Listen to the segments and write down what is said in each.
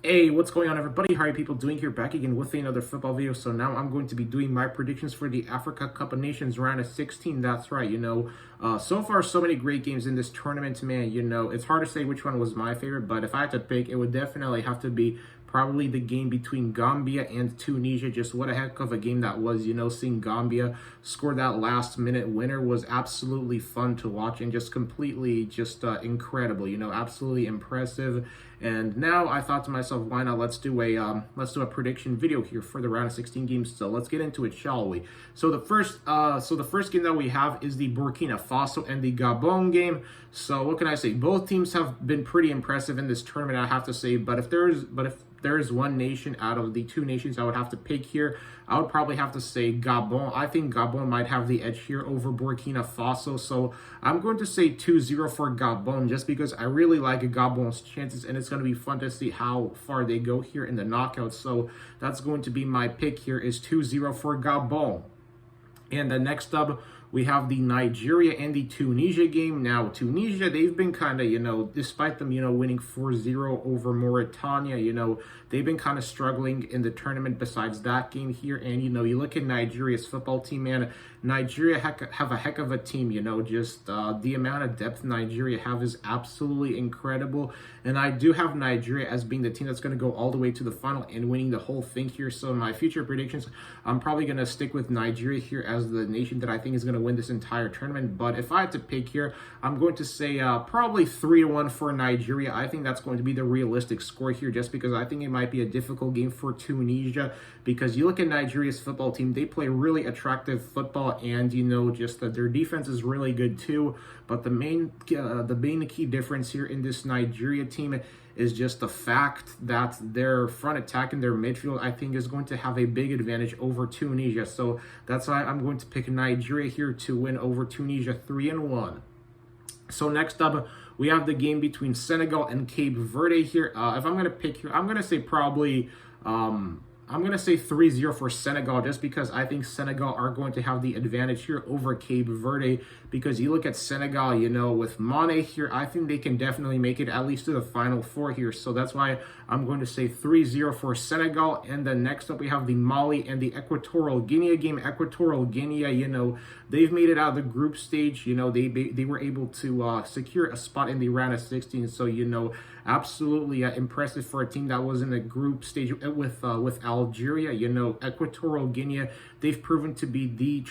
Hey, what's going on, everybody? How are you people doing here? Back again with another football video. So now I'm going to be doing my predictions for the Africa Cup of Nations round of 16. That's right, so far so many great games in this tournament, man. It's hard to say which one was my favorite, but if I had to pick, it would definitely have to be probably the game between Gambia and Tunisia. Just what a heck of a game that was. Seeing Gambia score that last minute winner was absolutely fun to watch and just completely incredible, absolutely impressive. And now I thought to myself, why not, let's do a prediction video here for the round of 16 games. So let's get into it, shall we? So the first game that we have is the Burkina Faso and the Gabon game. So what can I say? Both teams have been pretty impressive in this tournament, I have to say. But if there's one nation out of the two nations I would have to pick here, I would probably have to say Gabon. I think Gabon might have the edge here over Burkina Faso. So I'm going to say 2-0 for Gabon, just because I really like Gabon's chances, and it's going to be fun to see how far they go here in the knockouts. So that's going to be my pick here, is 2-0 for Gabon. And the next up, we have the Nigeria and the Tunisia game. Now, Tunisia, they've been kind of, despite them, winning 4-0 over Mauritania, they've been kind of struggling in the tournament besides that game here. And, you look at Nigeria's football team, man, Nigeria have a heck of a team, the amount of depth Nigeria have is absolutely incredible. And I do have Nigeria as being the team that's going to go all the way to the final and winning the whole thing here. So in my future predictions, I'm probably going to stick with Nigeria here as the nation that I think is going to win this entire tournament. But if I had to pick here, I'm going to say probably 3-1 for Nigeria. I think that's going to be the realistic score here, just because I think it might be a difficult game for Tunisia, because you look at Nigeria's football team, they play really attractive football, and just that their defense is really good too. But the main key difference here in this Nigeria team is just the fact that their front attack and their midfield, I think, is going to have a big advantage over Tunisia. So that's why I'm going to pick Nigeria here to win over Tunisia 3-1. So next up, we have the game between Senegal and Cape Verde here. If I'm going to pick here, I'm going to say probably... I'm going to say 3-0 for Senegal, just because I think Senegal are going to have the advantage here over Cape Verde. Because you look at Senegal, with Mane here, I think they can definitely make it at least to the Final Four here. So that's why I'm going to say 3-0 for Senegal. And then next up, we have the Mali and the Equatorial Guinea game. Equatorial Guinea, they've made it out of the group stage. They were able to secure a spot in the round of 16. So, absolutely impressive for a team that was in the group stage with Algeria. Equatorial Guinea, they've proven to be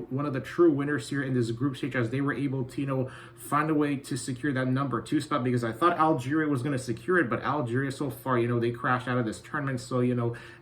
one of the true winners here in this group stage, as they were able to find a way to secure that number 2 spot, because I thought Algeria was going to secure it, but Algeria so far, they crashed out of this tournament. So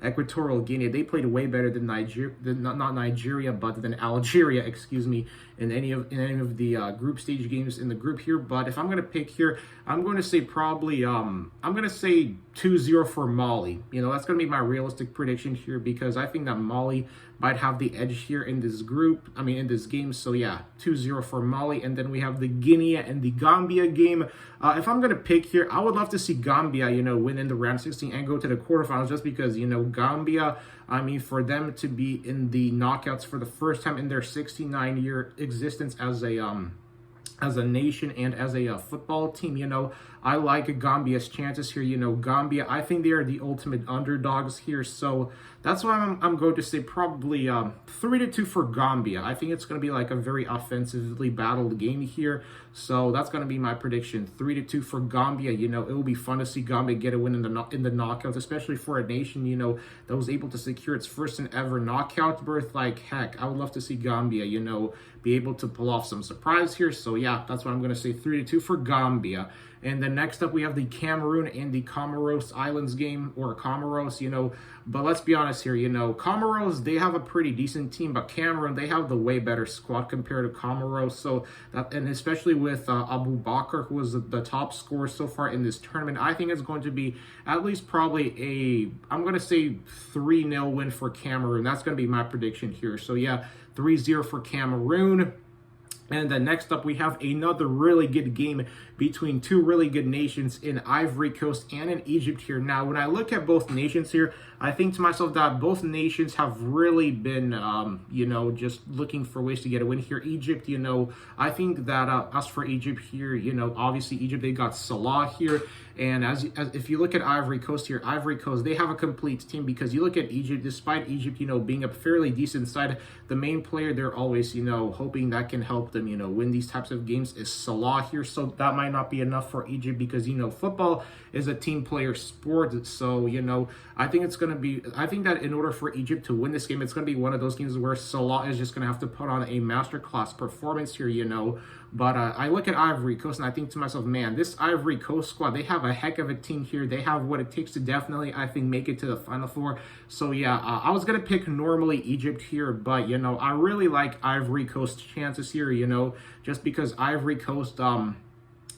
Equatorial Guinea, they played way better than not Nigeria, but than Algeria, excuse me, in any of the group stage games in the group here. But if I'm going to pick here, I'm going to say probably I'm going to say 2-0 for Mali. That's going to be my realistic prediction here, because I think that Mali might have the edge here in this in this game. So yeah, 2-0 for Mali. And then we have the Guinea and the Gambia game. If I'm going to pick here, I would love to see Gambia, win in the round 16 and go to the quarterfinals, just because, Gambia, for them to be in the knockouts for the first time in their 69-year existence as a nation and as a football team, I like Gambia's chances here. Gambia, I think they are the ultimate underdogs here. So that's why I'm going to say probably 3-2 for Gambia. I think it's going to be like a very offensively battled game here. So that's going to be my prediction, 3-2 for Gambia. It will be fun to see Gambia get a win in the knockouts, especially for a nation, that was able to secure its first and ever knockout berth. Like, heck, I would love to see Gambia, be able to pull off some surprise here. So yeah, that's what I'm going to say, 3-2 for Gambia. And then next up, we have the Cameroon and the Comoros Islands game, or Comoros, But let's be honest here, Comoros, they have a pretty decent team, but Cameroon, they have the way better squad compared to Comoros. So and especially with Abu Bakr, who was the top scorer so far in this tournament, I think it's going to be at least probably I'm going to say 3-0 win for Cameroon. That's going to be my prediction here. So yeah, 3-0 for Cameroon. And then next up, we have another really good game between two really good nations in Ivory Coast and in Egypt here. Now, when I look at both nations here, I think to myself that both nations have really been, just looking for ways to get a win here. Egypt, I think that as for Egypt here, obviously Egypt, they got Salah here. And as if you look at Ivory Coast here, Ivory Coast, they have a complete team, because you look at Egypt, despite Egypt, being a fairly decent side, the main player they're always, hoping that can help them, win these types of games is Salah here. So that might not be enough for Egypt, because, football is a team player sport. So, I think that in order for Egypt to win this game, it's going to be one of those games where Salah is just going to have to put on a masterclass performance here, But I look at Ivory Coast and I think to myself, man, this Ivory Coast squad, they have a heck of a team here. They have what it takes to definitely, I think, make it to the Final Four. So yeah, I was going to pick normally Egypt here, but, I really like Ivory Coast's chances here, just because Ivory Coast,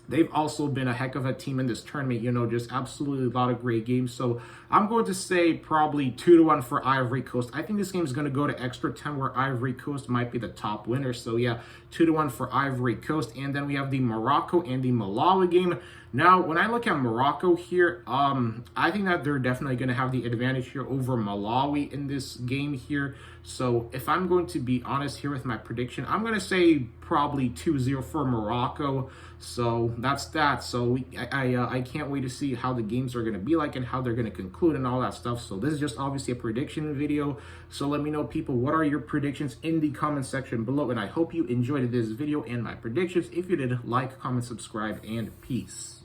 they've also been a heck of a team in this tournament, just absolutely a lot of great games. So I'm going to say probably 2-1 for Ivory Coast. I think this game is going to go to extra time, where Ivory Coast might be the top winner. So yeah, 2-1 for Ivory Coast. And then we have the Morocco and the Malawi game. Now, when I look at Morocco here, I think that they're definitely going to have the advantage here over Malawi in this game here. So if I'm going to be honest here with my prediction, I'm going to say probably 2-0 for Morocco. So that's that. So I can't wait to see how the games are going to be like and how they're going to conclude and all that stuff. So this is just obviously a prediction video. So let me know, people, what are your predictions in the comment section below. And I hope you enjoyed this video and my predictions. If you did, like, comment, subscribe, and peace.